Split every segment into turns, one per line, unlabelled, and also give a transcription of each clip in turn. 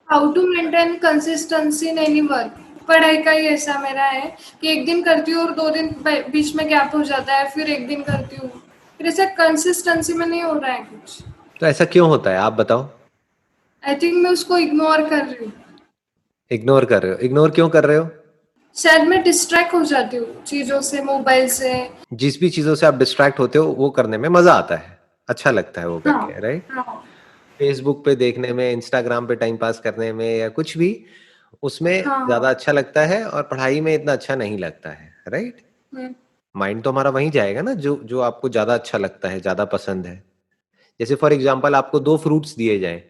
How to maintain consistency in any work. पढ़ाई का ही ऐसा मेरा है कि एक दिन करती हूँ और 2 दिन बीच में गैप हो जाता है, फिर एक दिन करती हूँ, फिर ऐसा कंसिस्टेंसी में नहीं हो रहा है कुछ।
तो ऐसा क्यों होता है, आप बताओ।
आई थिंक मैं उसको इग्नोर कर रही हूँ।
इग्नोर कर रहे हो? इग्नोर क्यों कर रहे हो?
शायद मैं डिस्ट्रैक्ट हो जाती हूँ चीजों से, मोबाइल से।
जिस भी चीजों से आप डिस्ट्रैक्ट होते हो वो करने में मजा आता है, अच्छा लगता है वो
हाँ।
करके, राइट?
हाँ।
फेसबुक पे देखने में, इंस्टाग्राम पे टाइम पास करने में, या कुछ भी, उसमें
हाँ।
ज्यादा
हाँ।
अच्छा लगता है, और पढ़ाई में इतना अच्छा नहीं लगता है, राइट?
हम्म।
माइंड तो हमारा वहीं जाएगा ना, जो जो आपको ज्यादा अच्छा लगता है, ज्यादा पसंद है। जैसे फॉर एग्जाम्पल आपको दो फ्रूट्स दिए जाए,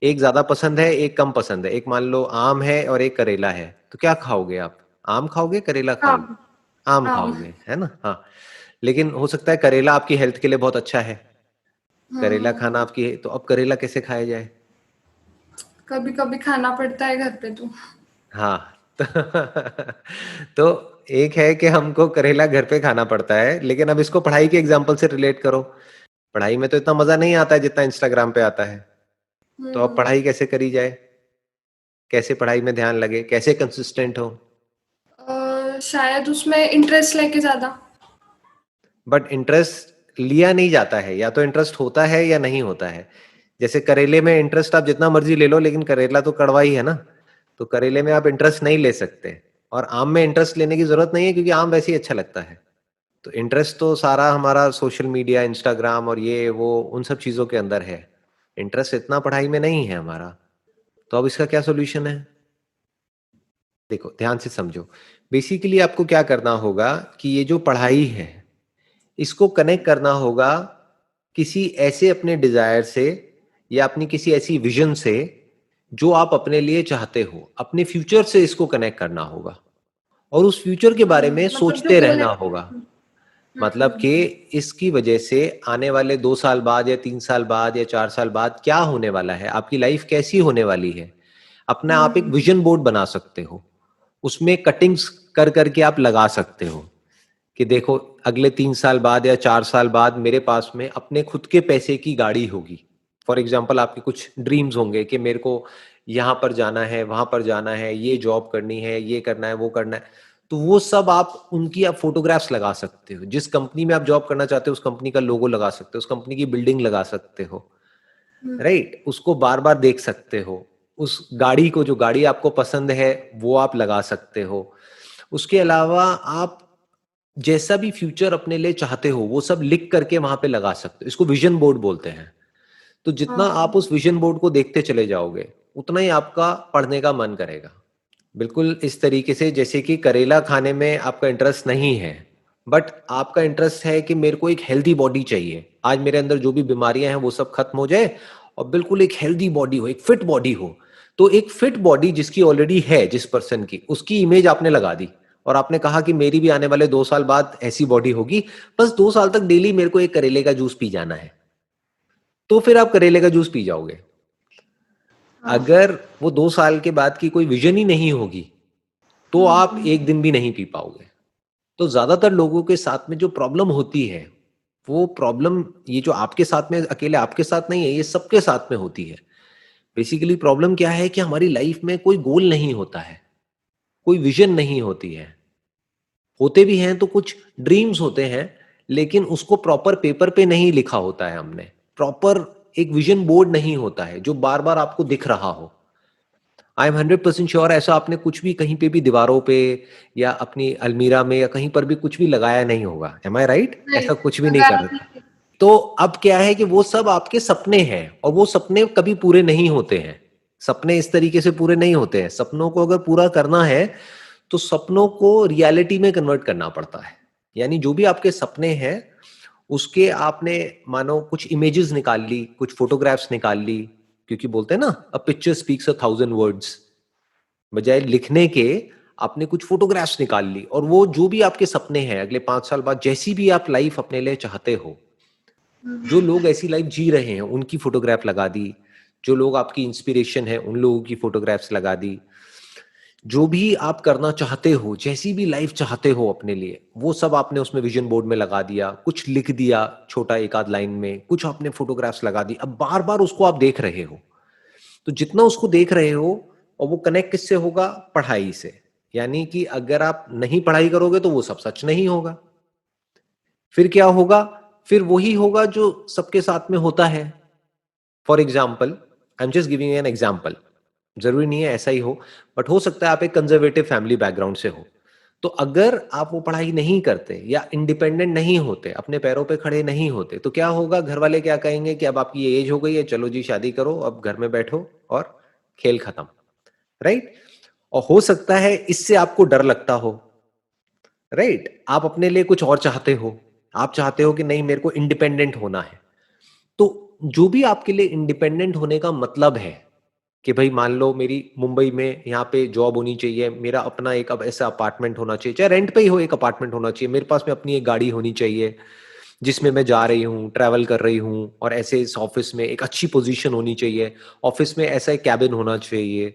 एक ज्यादा पसंद है, एक कम पसंद है। एक मान लो आम है और एक करेला है, तो क्या खाओगे आप? आम खाओगे, करेला खाओगे?
हाँ।
आम
हाँ।
खाओगे, है ना? हाँ। लेकिन हो सकता है करेला आपकी हेल्थ के लिए बहुत अच्छा है, करेला खाना
हम्म।
आपकी, तो अब करेला कैसे खाया जाए?
कभी कभी खाना पड़ता है घर पे तो।
हाँ। तो एक है कि हमको करेला घर पे खाना पड़ता है, लेकिन अब इसको पढ़ाई के एग्जाम्पल से रिलेट करो। पढ़ाई में तो इतना मजा नहीं आता है जितना इंस्टाग्राम पे आता है। तो अब
हम्म।
पढ़ाई कैसे करी जाए? कैसे पढ़ाई में ध्यान लगे, कैसे कंसिस्टेंट हो?
शायद उसमें इंटरेस्ट लेके ज्यादा।
बट इंटरेस्ट लिया नहीं जाता है, या तो इंटरेस्ट होता है या नहीं होता है। जैसे करेले में इंटरेस्ट आप जितना मर्जी ले लो, लेकिन करेला तो कड़वा ही है ना। तो करेले में आप इंटरेस्ट नहीं ले सकते। और आम में इंटरेस्ट लेने की जरूरत नहीं है, क्योंकि आम वैसे ही अच्छा लगता है। तो इंटरेस्ट तो सारा हमारा सोशल मीडिया, इंस्टाग्राम और ये वो उन सब चीजों के अंदर है। इंटरेस्ट इतना पढ़ाई में नहीं है हमारा। तो अब इसका क्या सोल्यूशन है? देखो, ध्यान से समझो। बेसिकली आपको क्या करना होगा कि ये जो पढ़ाई है, इसको कनेक्ट करना होगा किसी ऐसे अपने डिजायर से, या अपनी किसी ऐसी विजन से जो आप अपने लिए चाहते हो। अपने फ्यूचर से इसको कनेक्ट करना होगा, और उस फ्यूचर के बारे में
मतलब जो
सोचते
गोल है।
रहना होगा। मतलब कि इसकी वजह से आने वाले 2 साल बाद, या 3 साल बाद, या 4 साल बाद क्या होने वाला है, आपकी लाइफ कैसी होने वाली है। अपना आप एक विजन बोर्ड बना सकते हो, उसमें कटिंग्स कर करके आप लगा सकते हो कि देखो, अगले 3 साल बाद या 4 साल बाद मेरे पास में अपने खुद के पैसे की गाड़ी होगी। फॉर एग्जाम्पल आपके कुछ ड्रीम्स होंगे कि मेरे को यहाँ पर जाना है, वहां पर जाना है, ये जॉब करनी है, ये करना है, वो करना है। तो वो सब आप उनकी आप फोटोग्राफ्स लगा सकते हो। जिस कंपनी में आप जॉब करना चाहते हो उस कंपनी का लोगो लगा सकते हो, उस कंपनी की बिल्डिंग लगा सकते हो, राइट? उसको बार बार देख सकते हो। उस गाड़ी को, जो गाड़ी आपको पसंद है, वो आप लगा सकते हो। उसके अलावा आप जैसा भी फ्यूचर अपने लिए चाहते हो वो सब लिख करके वहां पे लगा सकते हो। इसको विजन बोर्ड बोलते हैं। तो जितना आप
हाँ।
उस विजन बोर्ड को देखते चले जाओगे, उतना ही आपका पढ़ने का मन करेगा। बिल्कुल इस तरीके से जैसे कि करेला खाने में आपका इंटरेस्ट नहीं है, बट आपका इंटरेस्ट है कि मेरे को एक हेल्दी बॉडी चाहिए, आज मेरे अंदर जो भी बीमारियां हैं वो सब खत्म हो जाए, और बिल्कुल एक हेल्दी बॉडी हो, एक फिट बॉडी हो। तो एक फिट बॉडी जिसकी ऑलरेडी है, जिस पर्सन की, उसकी इमेज आपने लगा दी, और आपने कहा कि मेरी भी आने वाले 2 साल बाद ऐसी बॉडी होगी। बस 2 साल तक डेली मेरे को एक करेले का जूस पी जाना है। तो फिर आप करेले का जूस पी जाओगे।
हाँ।
अगर वो 2 साल के बाद की कोई विजन ही नहीं होगी, तो आप एक दिन भी नहीं पी पाओगे। तो ज्यादातर लोगों के साथ में जो प्रॉब्लम होती है, वो प्रॉब्लम, ये जो आपके साथ में, अकेले आपके साथ नहीं है, ये सबके साथ में होती है। बेसिकली प्रॉब्लम क्या है कि हमारी लाइफ में कोई गोल नहीं होता है, कोई विजन नहीं होती है। होते भी हैं तो कुछ ड्रीम्स होते हैं, लेकिन उसको प्रॉपर पेपर पे नहीं लिखा होता है हमने। प्रॉपर एक विजन बोर्ड नहीं होता है जो बार बार आपको दिख रहा हो। आई एम 100% श्योर ऐसा आपने कुछ भी कहीं पे भी दीवारों पे, या अपनी अलमीरा में, या कहीं पर भी कुछ भी लगाया नहीं होगा। एम आई राइट?
नहीं,
ऐसा कुछ भी नहीं कर
लगाया
रहे।
नहीं।
तो अब क्या है कि वो सब आपके सपने हैं, और वो सपने कभी पूरे नहीं होते हैं। सपने इस तरीके से पूरे नहीं होते हैं। सपनों को अगर पूरा करना है, तो सपनों को रियलिटी में कन्वर्ट करना पड़ता है। यानी जो भी आपके सपने हैं, उसके आपने मानो कुछ इमेजेस निकाल ली, कुछ फोटोग्राफ्स निकाल ली। क्योंकि बोलते हैं ना, अ पिक्चर स्पीक्स 1,000 वर्ड्स। बजाय लिखने के आपने कुछ फोटोग्राफ्स निकाल ली, और वो जो भी आपके सपने हैं अगले 5 साल बाद, जैसी भी आप लाइफ अपने लिए चाहते हो, जो लोग ऐसी लाइफ जी रहे हैं उनकी फोटोग्राफ लगा दी, जो लोग आपकी इंस्पिरेशन है उन लोगों की फोटोग्राफ्स लगा दी। जो भी आप करना चाहते हो, जैसी भी लाइफ चाहते हो अपने लिए, वो सब आपने उसमें विजन बोर्ड में लगा दिया, कुछ लिख दिया छोटा एक आध लाइन में, कुछ आपने फोटोग्राफ्स लगा दी। अब बार बार उसको आप देख रहे हो। तो जितना उसको देख रहे हो, और वो कनेक्ट किससे होगा? पढ़ाई से। यानी कि अगर आप नहीं पढ़ाई करोगे तो वो सब सच नहीं होगा। फिर क्या होगा? फिर वही होगा जो सबके साथ में होता है। For example, I am just giving an example, जरूरी नहीं है ऐसा ही हो, बट हो सकता है आप एक कंजर्वेटिव फैमिली बैकग्राउंड से हो। तो अगर आप वो पढ़ाई नहीं करते या इंडिपेंडेंट नहीं होते, अपने पैरों पे खड़े नहीं होते, तो क्या होगा? घर वाले क्या कहेंगे कि अब आपकी ये एज हो गई है, चलो जी शादी करो, अब घर में बैठो और खेल खत्म, राइट? और हो सकता है इससे आपको डर लगता हो, राइट? आप अपने लिए कुछ और चाहते हो, आप चाहते हो कि नहीं, मेरे को इंडिपेंडेंट होना है। तो जो भी आपके लिए इंडिपेंडेंट होने का मतलब है कि भाई मान लो मेरी मुंबई में यहाँ पे जॉब होनी चाहिए, मेरा अपना एक अब ऐसा अपार्टमेंट होना चाहिए, चाहे रेंट पे ही हो, एक अपार्टमेंट होना चाहिए, मेरे पास में अपनी एक गाड़ी होनी चाहिए जिसमें मैं जा रही हूँ, ट्रैवल कर रही हूँ, और ऐसे इस ऑफिस में एक अच्छी पोजीशन होनी चाहिए, ऑफिस में ऐसा एक कैबिन होना चाहिए,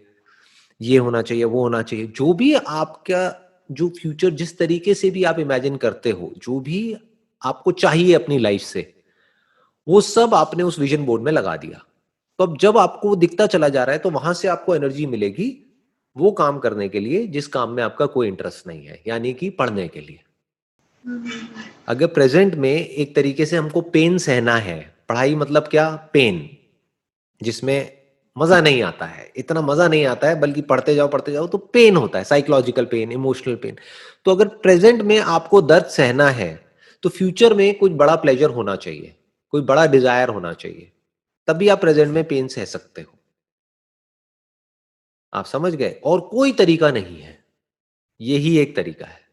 ये होना चाहिए, वो होना चाहिए। जो भी आपका, जो फ्यूचर जिस तरीके से भी आप इमेजिन करते हो, जो भी आपको चाहिए अपनी लाइफ से, वो सब आपने उस विजन बोर्ड में लगा दिया। तो अब जब आपको वो दिखता चला जा रहा है, तो वहां से आपको एनर्जी मिलेगी वो काम करने के लिए जिस काम में आपका कोई इंटरेस्ट नहीं है, यानी कि पढ़ने के लिए। अगर प्रेजेंट में एक तरीके से हमको पेन सहना है, पढ़ाई मतलब क्या? पेन, जिसमें मजा नहीं आता है, इतना मजा नहीं आता है, बल्कि पढ़ते जाओ तो पेन होता है, साइकोलॉजिकल पेन, इमोशनल पेन। तो अगर प्रेजेंट में आपको दर्द सहना है, तो फ्यूचर में कुछ बड़ा प्लेजर होना चाहिए, कोई बड़ा डिजायर होना चाहिए, तभी आप प्रेजेंट में पेन सह सकते हो। आप समझ गए? और कोई तरीका नहीं है, यही एक तरीका है।